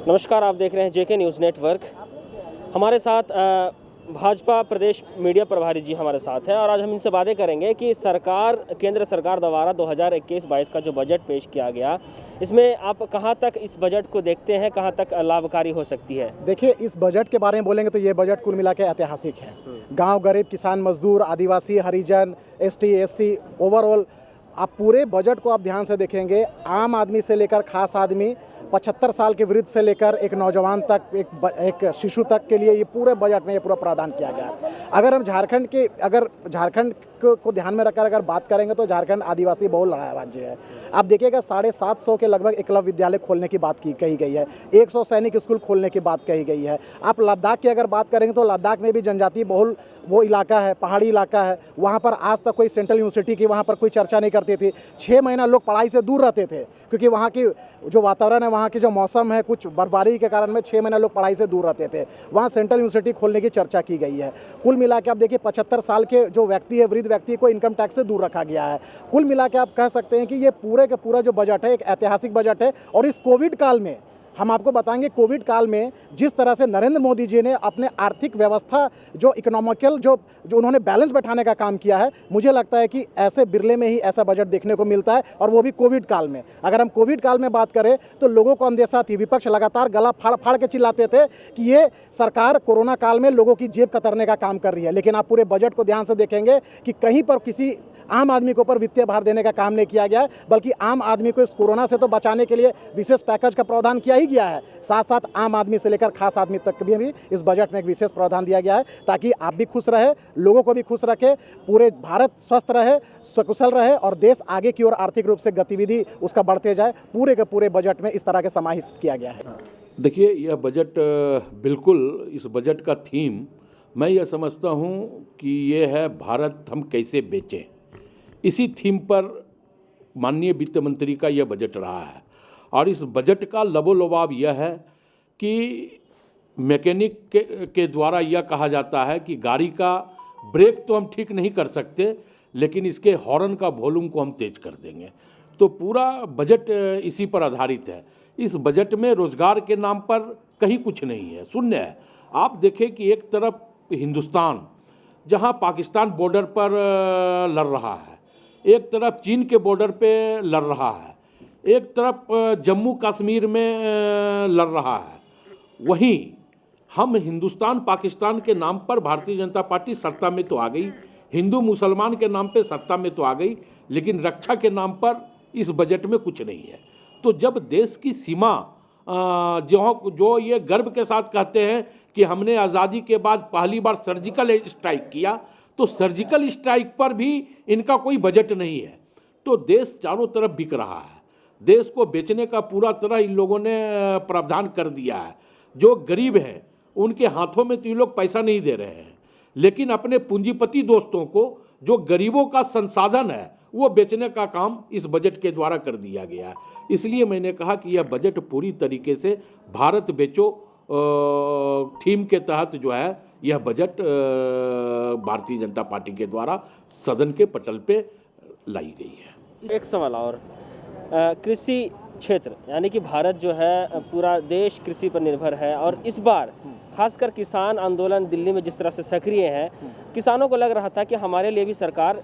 नमस्कार, आप देख रहे हैं जेके न्यूज़ नेटवर्क। हमारे साथ भाजपा प्रदेश मीडिया प्रभारी जी हमारे साथ हैं और आज हम इनसे बातें करेंगे कि केंद्र सरकार द्वारा 2021-22 का जो बजट पेश किया गया, इसमें आप कहां तक इस बजट को देखते हैं, कहां तक लाभकारी हो सकती है? देखिए, इस बजट के बारे में बोलेंगे तो ये बजट कुल मिला के ऐतिहासिक है। गांव, गरीब, किसान, मजदूर, आदिवासी, हरिजन, एसटी, एससी, ओवरऑल आप पूरे बजट को आप ध्यान से देखेंगे, आम आदमी से लेकर खास आदमी, 75 साल के वृद्ध से लेकर एक नौजवान तक, एक शिशु तक के लिए ये पूरे बजट में ये पूरा प्रावधान किया गया है। अगर हम झारखंड को ध्यान में रखकर अगर बात करेंगे तो झारखंड आदिवासी बहुल राज्य है। आप देखिएगा 750 के लगभग एकलव्य विद्यालय खोलने की बात कही गई है, 100 सैनिक स्कूल खोलने की बात कही गई है। आप लद्दाख की अगर बात करेंगे तो लद्दाख में भी जनजातीय बहुल वो इलाका है, पहाड़ी इलाका है। वहाँ पर आज तक कोई सेंट्रल यूनिवर्सिटी की वहाँ पर कोई चर्चा नहीं करती थी। 6 महीना लोग पढ़ाई से दूर रहते थे क्योंकि वहाँ की जो वातावरण है, वहाँ की जो मौसम है, कुछ बर्फबारी के कारण में 6 महीना लोग पढ़ाई से दूर रहते थे। वहाँ सेंट्रल यूनिवर्सिटी खोलने की चर्चा की गई है। कुल मिला के आप देखिए 75 साल के जो व्यक्ति है, वृद्ध व्यक्ति को इनकम टैक्स से दूर रखा गया है। कुल मिला के आप कह सकते हैं कि ये पूरे का पूरा जो बजट है एक ऐतिहासिक बजट है। और इस कोविड काल में हम आपको बताएंगे, कोविड काल में जिस तरह से नरेंद्र मोदी जी ने अपने आर्थिक व्यवस्था जो इकोनॉमिकल जो उन्होंने बैलेंस बैठाने का काम किया है, मुझे लगता है कि ऐसे बिरले में ही ऐसा बजट देखने को मिलता है, और वो भी कोविड काल में। अगर हम कोविड काल में बात करें तो लोगों को अंदेशा थी, विपक्ष लगातार गला फाड़ फाड़ के चिल्लाते थे कि ये सरकार कोरोना काल में लोगों की जेब कतरने का काम कर रही है। लेकिन आप पूरे बजट को ध्यान से देखेंगे कि कहीं पर किसी आम आदमी के ऊपर वित्तीय भार देने का काम नहीं किया गया है, बल्कि आम आदमी को इस कोरोना से तो बचाने के लिए विशेष पैकेज का प्रावधान किया ही गया है। साथ साथ आम आदमी से लेकर खास आदमी तक भी इस बजट में एक विशेष प्रावधान दिया गया है, ताकि आप भी खुश रहे, लोगों को भी खुश रखे, पूरे भारत स्वस्थ रहे, सकुशल रहे और देश आगे की ओर आर्थिक रूप से गतिविधि उसका बढ़ते जाए। पूरे के पूरे बजट में इस तरह के समाहित किया गया है। देखिए, यह बजट बिल्कुल, इस बजट का थीम मैं यह समझता हूँ कि ये है भारत हम कैसे बेचें। इसी थीम पर माननीय वित्त मंत्री का यह बजट रहा है। और इस बजट का लबोलबाब यह है कि मैकेनिक के द्वारा यह कहा जाता है कि गाड़ी का ब्रेक तो हम ठीक नहीं कर सकते, लेकिन इसके हॉर्न का वॉल्यूम को हम तेज कर देंगे। तो पूरा बजट इसी पर आधारित है। इस बजट में रोजगार के नाम पर कहीं कुछ नहीं है, शून्य है। आप देखें कि एक तरफ हिंदुस्तान जहां पाकिस्तान बॉर्डर पर लड़ रहा है, एक तरफ चीन के बॉर्डर पे लड़ रहा है, एक तरफ जम्मू कश्मीर में लड़ रहा है, वहीं हम हिंदुस्तान पाकिस्तान के नाम पर भारतीय जनता पार्टी सत्ता में तो आ गई, हिंदू मुसलमान के नाम पे सत्ता में तो आ गई, लेकिन रक्षा के नाम पर इस बजट में कुछ नहीं है। तो जब देश की सीमा जो ये गर्व के साथ कहते हैं कि हमने आज़ादी के बाद पहली बार सर्जिकल स्ट्राइक किया, तो सर्जिकल स्ट्राइक पर भी इनका कोई बजट नहीं है। तो देश चारों तरफ बिक रहा है, देश को बेचने का पूरा तरह इन लोगों ने प्रावधान कर दिया है। जो गरीब हैं उनके हाथों में तो ये लोग पैसा नहीं दे रहे हैं, लेकिन अपने पूंजीपति दोस्तों को जो गरीबों का संसाधन है वो बेचने का काम इस बजट के द्वारा कर दिया गया है। इसलिए मैंने कहा कि यह बजट पूरी तरीके से भारत बेचो थीम के तहत जो है यह बजट भारतीय जनता पार्टी के द्वारा सदन के पटल पे लाई गई है। एक सवाल और, कृषि क्षेत्र यानी कि भारत जो है पूरा देश कृषि पर निर्भर है, और इस बार खासकर किसान आंदोलन दिल्ली में जिस तरह से सक्रिय है, किसानों को लग रहा था कि हमारे लिए भी सरकार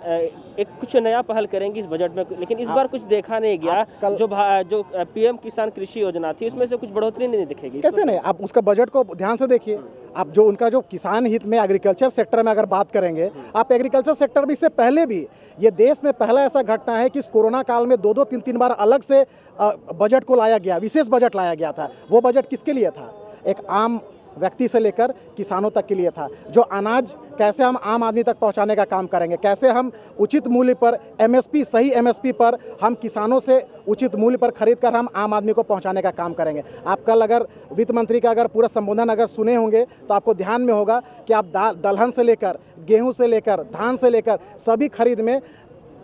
एक कुछ नया पहल करेंगी इस बजट में, लेकिन इस बार कुछ देखा नहीं गया। जो पीएम किसान कृषि योजना थी उसमें से कुछ बढ़ोतरी नहीं दिखेगी। कैसे नहीं, आप उसका बजट को ध्यान से देखिए। आप जो उनका जो किसान हित में एग्रीकल्चर सेक्टर में अगर बात करेंगे, आप एग्रीकल्चर सेक्टर में इससे पहले भी ये देश में पहला ऐसा घटना है कि इस कोरोना काल में 2-2, 3-3 बार अलग से बजट को लाया गया, विशेष बजट लाया गया था। वो बजट किसके लिए था? एक आम व्यक्ति से लेकर किसानों तक के लिए था। जो अनाज कैसे हम आम आदमी तक पहुंचाने का काम करेंगे, कैसे हम उचित मूल्य पर एमएसपी, सही एमएसपी पर हम किसानों से उचित मूल्य पर खरीद कर हम आम आदमी को पहुंचाने का काम करेंगे। आप कल अगर वित्त मंत्री का अगर पूरा संबोधन अगर सुने होंगे तो आपको ध्यान में होगा कि आप दलहन से लेकर, गेहूँ से लेकर, धान से लेकर सभी खरीद में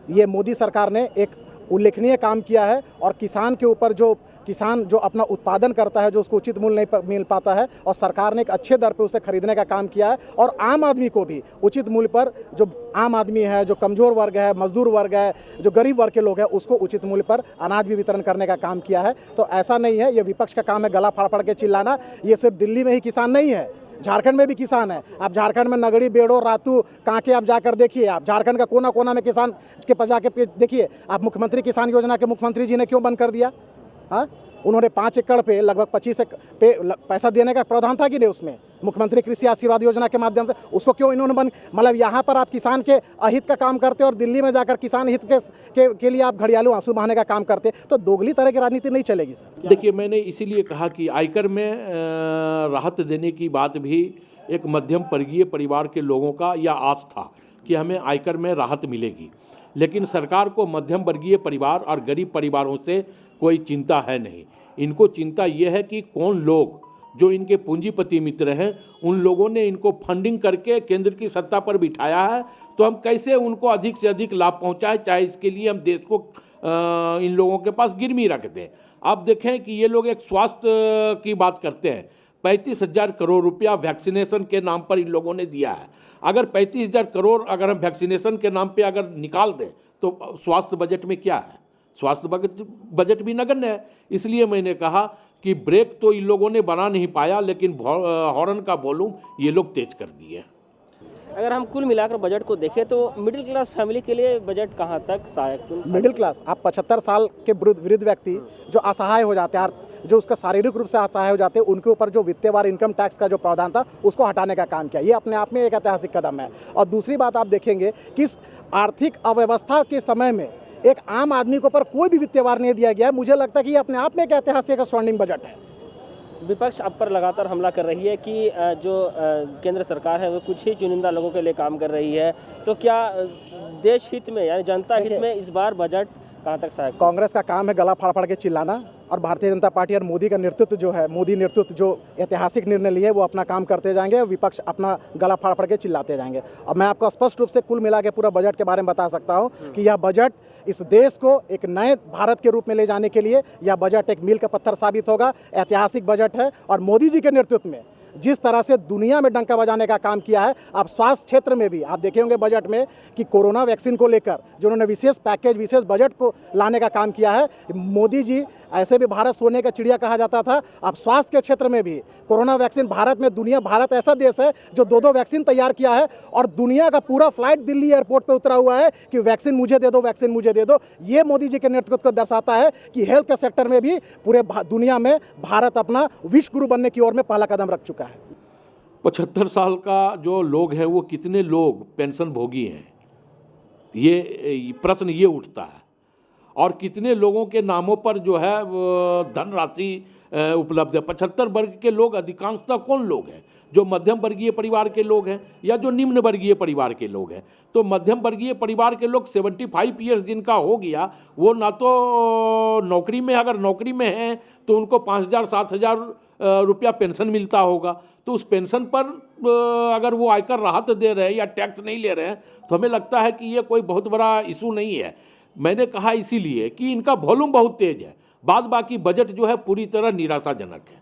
ये मोदी सरकार ने एक उल्लेखनीय काम किया है। और किसान के ऊपर जो किसान जो अपना उत्पादन करता है, जो उसको उचित मूल्य नहीं मिल पाता है, और सरकार ने एक अच्छे दर पे उसे खरीदने का काम किया है, और आम आदमी को भी उचित मूल्य पर, जो आम आदमी है, जो कमज़ोर वर्ग है, मजदूर वर्ग है, जो गरीब वर्ग के लोग हैं, उसको उचित मूल्य पर अनाज भी वितरण करने का काम किया है। तो ऐसा नहीं है ये विपक्ष का काम है गला फाड़ फाड़ के चिल्लाना। ये सिर्फ दिल्ली में ही किसान नहीं है, झारखंड में भी किसान है। आप झारखंड में नगड़ी, बेड़ो, रातू, कांके आप जाकर देखिए, आप झारखंड का कोना कोना में किसान के पास जाके देखिए। आप मुख्यमंत्री किसान योजना के मुख्यमंत्री जी ने क्यों बंद कर दिया? हाँ, उन्होंने 5 एकड़ पे लगभग 25 पे पैसा देने का प्रावधान था कि नहीं उसमें, मुख्यमंत्री कृषि आशीर्वाद योजना के माध्यम से, उसको क्यों इन्होंने बंद? मतलब यहाँ पर आप किसान के अहित का काम करते और दिल्ली में जाकर किसान हित के लिए आप घड़ियालू आंसू बहाने का काम करते, तो दोगली तरह की राजनीति नहीं चलेगी सर। देखिए, मैंने इसीलिए कहा कि आयकर में राहत देने की बात भी एक मध्यम वर्गीय परिवार के लोगों का या आस था कि हमें आयकर में राहत मिलेगी, लेकिन सरकार को मध्यम वर्गीय परिवार और गरीब परिवारों से कोई चिंता है नहीं। इनको चिंता ये है कि कौन लोग जो इनके पूंजीपति मित्र हैं, उन लोगों ने इनको फंडिंग करके केंद्र की सत्ता पर बिठाया है, तो हम कैसे उनको अधिक से अधिक लाभ पहुंचाएं, चाहे इसके लिए हम देश को इन लोगों के पास गिरवी रख दें। आप देखें कि ये लोग एक स्वास्थ्य की बात करते हैं, 35,000 करोड़ रुपया वैक्सीनेशन के नाम पर इन लोगों ने दिया है। अगर 35,000 करोड़ अगर हम वैक्सीनेशन के नाम पे अगर निकाल दें तो स्वास्थ्य बजट में क्या है? स्वास्थ्य बजट भी नगण्य है। इसलिए मैंने कहा कि ब्रेक तो इन लोगों ने बना नहीं पाया, लेकिन हॉर्न का वॉल्यूम ये लोग तेज कर दिए। अगर हम कुल मिलाकर बजट को देखें तो मिडिल क्लास फैमिली के लिए बजट कहाँ तक सहायक? मिडिल क्लास, आप 75 साल के वृद्ध व्यक्ति जो असहाय हो जाते हैं, जो उसका शारीरिक रूप से असहाय हो जाते हैं, उनके ऊपर जो वित्तीय इनकम टैक्स का जो प्रावधान था उसको हटाने का काम किया। ये अपने आप में एक ऐतिहासिक कदम है। और दूसरी बात आप देखेंगे कि इस आर्थिक अव्यवस्था के समय में एक आम आदमी के ऊपर कोई भी वित्तीय भार नहीं दिया गया है। मुझे लगता है कि ये अपने आप में एक ऐतिहासिक स्वर्णिम बजट है। विपक्ष अब पर लगातार हमला कर रही है कि जो केंद्र सरकार है वो कुछ ही चुनिंदा लोगों के लिए काम कर रही है, तो क्या देश हित में यानी जनता हित में इस बार बजट कहाँ तक सहायक? कांग्रेस का काम है गला फाड़ फाड़ के चिल्लाना, और भारतीय जनता पार्टी और मोदी का नेतृत्व जो है, मोदी नेतृत्व जो ऐतिहासिक निर्णय लिए वो अपना काम करते जाएंगे, विपक्ष अपना गला फाड़ फाड़ के चिल्लाते जाएंगे। अब मैं आपको स्पष्ट रूप से कुल मिला के पूरा बजट के बारे में बता सकता हूँ कि यह बजट इस देश को एक नए भारत के रूप में ले जाने के लिए यह बजट एक मील का पत्थर साबित होगा। ऐतिहासिक बजट है, और मोदी जी के नेतृत्व में जिस तरह से दुनिया में डंका बजाने का काम किया है, आप स्वास्थ्य क्षेत्र में भी आप देखे होंगे बजट में कि कोरोना वैक्सीन को लेकर जो उन्होंने विशेष पैकेज, विशेष बजट को लाने का काम किया है। मोदी जी, ऐसे भी भारत सोने का चिड़िया कहा जाता था, अब स्वास्थ्य के क्षेत्र में भी कोरोना वैक्सीन भारत में, भारत ऐसा देश है जो 2 वैक्सीन तैयार किया है, और दुनिया का पूरा फ्लाइट दिल्ली एयरपोर्ट पर उतरा हुआ है कि वैक्सीन मुझे दे दो, वैक्सीन मुझे दे दो। ये मोदी जी के नेतृत्व को दर्शाता है कि हेल्थ के सेक्टर में भी पूरे दुनिया में भारत अपना विश्व गुरु बनने की ओर में पहला कदम रख चुका है। 75 साल का जो लोग हैं वो कितने लोग पेंशन भोगी हैं, ये प्रश्न ये उठता है, और कितने लोगों के नामों पर जो है धनराशि उपलब्ध है। 75 वर्ग के लोग अधिकांशतः कौन लोग हैं? जो मध्यम वर्गीय परिवार के लोग हैं या जो निम्न वर्गीय परिवार के लोग हैं। तो मध्यम वर्गीय परिवार के लोग 75 ईयर्स जिनका हो गया, वो ना तो नौकरी में, अगर नौकरी में हैं तो उनको 5,000 7,000 रुपया पेंशन मिलता होगा। तो उस पेंशन पर अगर वो आयकर राहत दे रहे हैं या टैक्स नहीं ले रहे हैं, तो हमें लगता है कि ये कोई बहुत बड़ा इशू नहीं है। मैंने कहा इसीलिए कि इनका वॉल्यूम बहुत तेज है, बाद बाकी बजट जो है पूरी तरह निराशाजनक है।